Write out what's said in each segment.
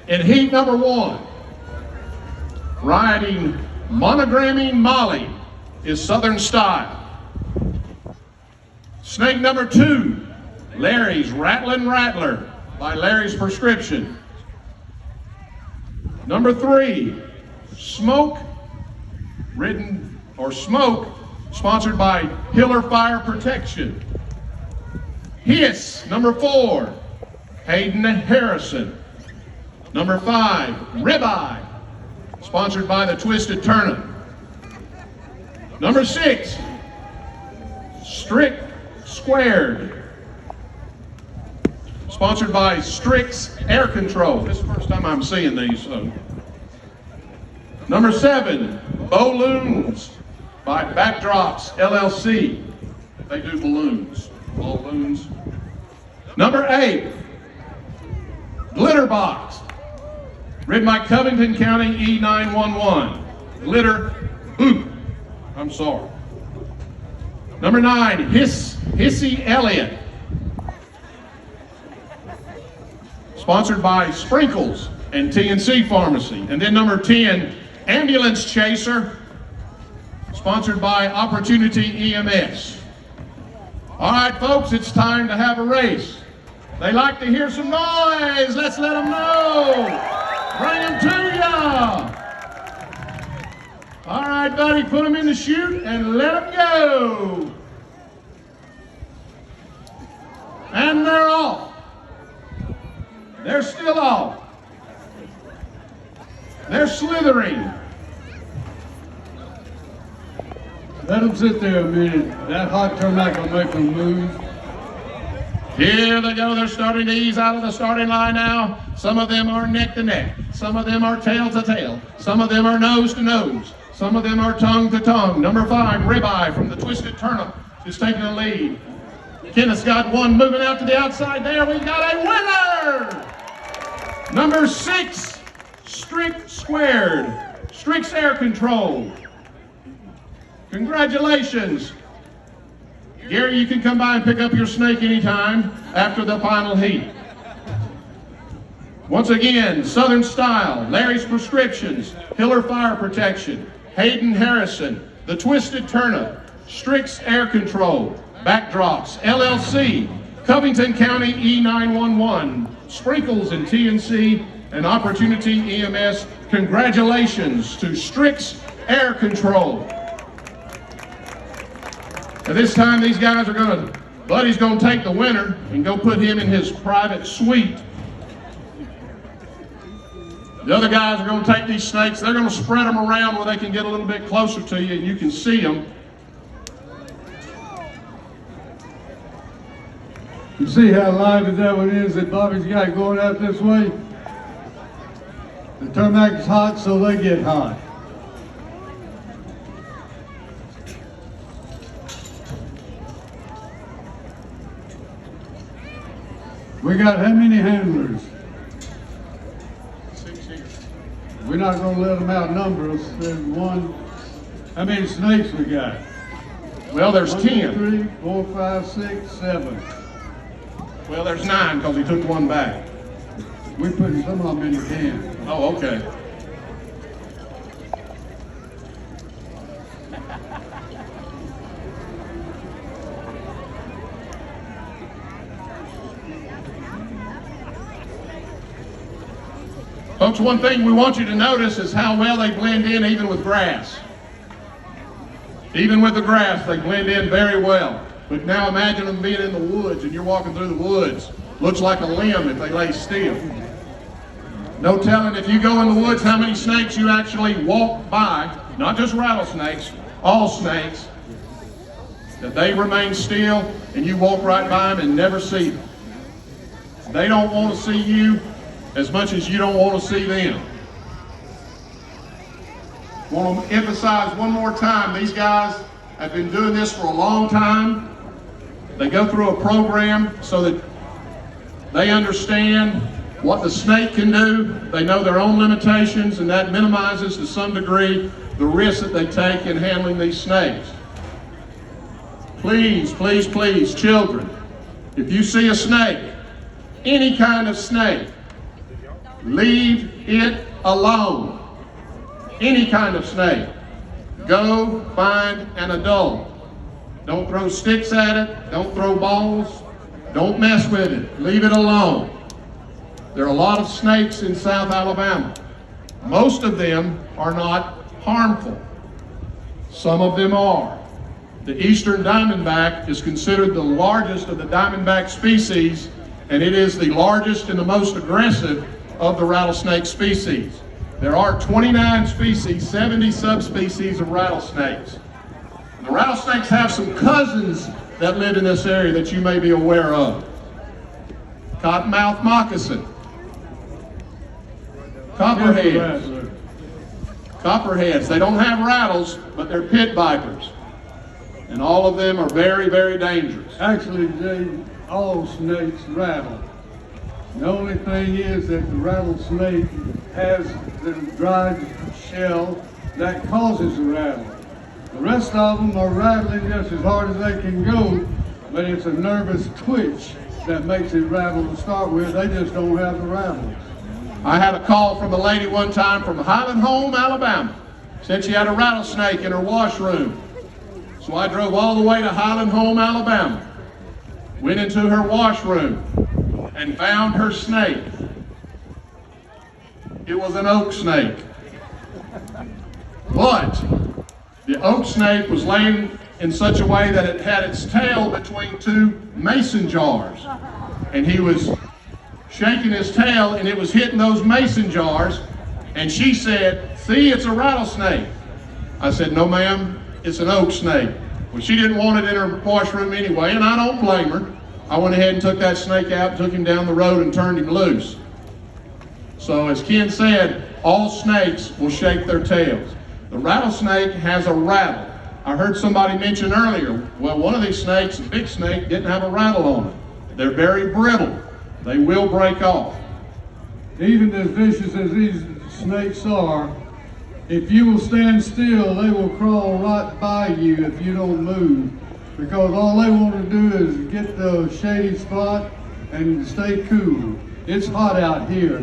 In heat number 1, riding Monogramming Molly is Southern Style. Snake number 2, Larry's Rattlin' Rattler by Larry's Prescription. Number 3, Smoke sponsored by Hiller Fire Protection. Hiss, number 4, Hayden Harrison. Number 5, Ribeye, sponsored by the Twisted Turnip. Number 6, Strict Squared, sponsored by Strix Air Control. This is the first time I'm seeing these. So. Number 7, Balloons by Backdrops LLC. They do balloons. Balloons. Number 8, Glitter Box, ridden by Covington County E911. Glitter Boop. I'm sorry. Number 9, Hissy Elliott, sponsored by Sprinkles and TNC Pharmacy. And then number 10, Ambulance Chaser, sponsored by Opportunity EMS. All right, folks, it's time to have a race. They like to hear some noise. Let's let them know. Bring them to ya. All right, buddy, put them in the chute and let them go. And they're off. They're still off. They're slithering. Let them sit there a minute. That hot turnout will make them move. Here they go. They're starting to ease out of the starting line now. Some of them are neck to neck. Some of them are tail to tail. Some of them are nose to nose. Some of them are tongue to tongue. Number 5, Ribeye from the Twisted Turnip is taking the lead. Kenneth's got one moving out to the outside there. We've got a winner! Number 6, Strict Squared, Strix Air Control. Congratulations. Gary, you can come by and pick up your snake anytime after the final heat. Once again, Southern Style, Larry's Prescriptions, Hiller Fire Protection, Hayden Harrison, The Twisted Turnip, Strix Air Control, Backdrops LLC, Covington County E911, Sprinkles and TNC, and Opportunity EMS. Congratulations to Strix Air Control. At this time, these guys are Buddy's gonna take the winner and go put him in his private suite. The other guys are gonna take these snakes, they're gonna spread them around where they can get a little bit closer to you and you can see them. You see how lively that one is that Bobby's got going out this way? The tarmac is hot, so they get hot. We got how many handlers? 6 here. We're not going to let them outnumber us. There's one. How many snakes we got? Well, there's 1, 10. 2, 3, 4, 5, 6, 7. Well, there's 9 because he took one back. We're putting some of them in the can. Oh, okay. Folks, one thing we want you to notice is how well they blend in even with grass. Even with the grass, they blend in very well. But now imagine them being in the woods and you're walking through the woods. Looks like a limb if they lay still. No telling if you go in the woods how many snakes you actually walk by, not just rattlesnakes, all snakes, that they remain still and you walk right by them and never see them. They don't want to see you as much as you don't want to see them. I want to emphasize one more time, these guys have been doing this for a long time. They go through a program so that they understand what the snake can do. They know their own limitations, and that minimizes to some degree the risk that they take in handling these snakes. Please, please, please, children, if you see a snake, any kind of snake, Leave it alone. Any kind of snake. Go find an adult. Don't throw sticks at it. Don't throw balls. Don't mess with it. Leave it alone. There are a lot of snakes in South Alabama. Most of them are not harmful. Some of them are. The eastern diamondback is considered the largest of the diamondback species, and it is the largest and the most aggressive of the rattlesnake species. There are 29 species, 70 subspecies of rattlesnakes. The rattlesnakes have some cousins that live in this area that you may be aware of. Cottonmouth moccasin, copperheads. Copperheads, they don't have rattles, but they're pit vipers. And all of them are very, very dangerous. Actually, all snakes rattle. The only thing is that the rattlesnake has the dried shell that causes the rattle. The rest of them are rattling just as hard as they can go, but it's a nervous twitch that makes it rattle to start with. They just don't have the rattles. I had a call from a lady one time from Highland Home, Alabama. Said she had a rattlesnake in her washroom. So I drove all the way to Highland Home, Alabama, went into her washroom, and found her snake. It was an oak snake. But the oak snake was laying in such a way that it had its tail between two mason jars. And he was shaking his tail and it was hitting those mason jars. And she said, "See, it's a rattlesnake." I said, "No, ma'am, it's an oak snake." Well, she didn't want it in her washroom anyway, and I don't blame her. I went ahead and took that snake out, took him down the road and turned him loose. So as Ken said, all snakes will shake their tails. The rattlesnake has a rattle. I heard somebody mention earlier, well, one of these snakes, a big snake, didn't have a rattle on it. They're very brittle. They will break off. Even as vicious as these snakes are, if you will stand still, they will crawl right by you if you don't move. Because all they want to do is get the shady spot and stay cool. It's hot out here,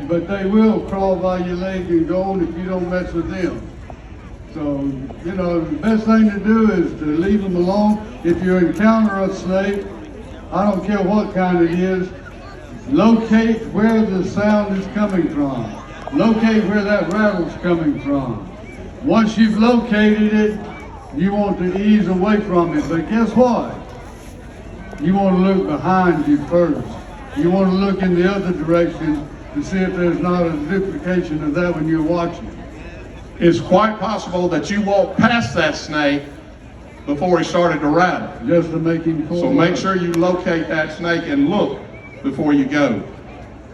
but they will crawl by your leg and go on if you don't mess with them. So, you know, the best thing to do is to leave them alone. If you encounter a snake, I don't care what kind it is, locate where the sound is coming from. Locate where that rattle's coming from. Once you've located it, you want to ease away from it. But guess what? You want to look behind you first. You want to look in the other direction to see if there's not a duplication of that when you're watching. It's quite possible that you walked past that snake before he started to rattle. Just to make him pull. So make sure you locate that snake and look before you go.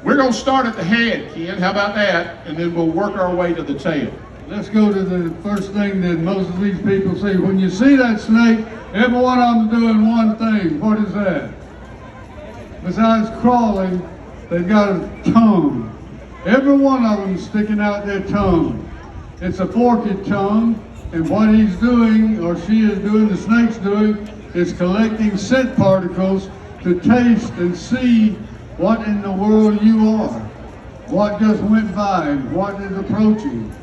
We're going to start at the head, Ken. How about that? And then we'll work our way to the tail. Let's go to the first thing that most of these people see. When you see that snake, every one of them doing one thing. What is that? Besides crawling, they've got a tongue. Every one of them sticking out their tongue. It's a forked tongue, and what he's doing, or she is doing, the snake's doing, is collecting scent particles to taste and see what in the world you are, what just went by, what is approaching.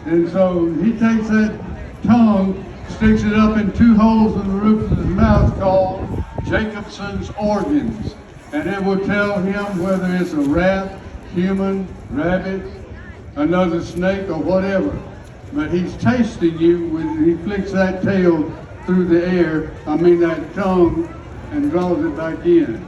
And so he takes that tongue, sticks it up in two holes in the roof of his mouth called Jacobson's organs. And it will tell him whether it's a rat, human, rabbit, another snake, or whatever. But he's tasting you when he flicks that tail through the air, that tongue, and draws it back in.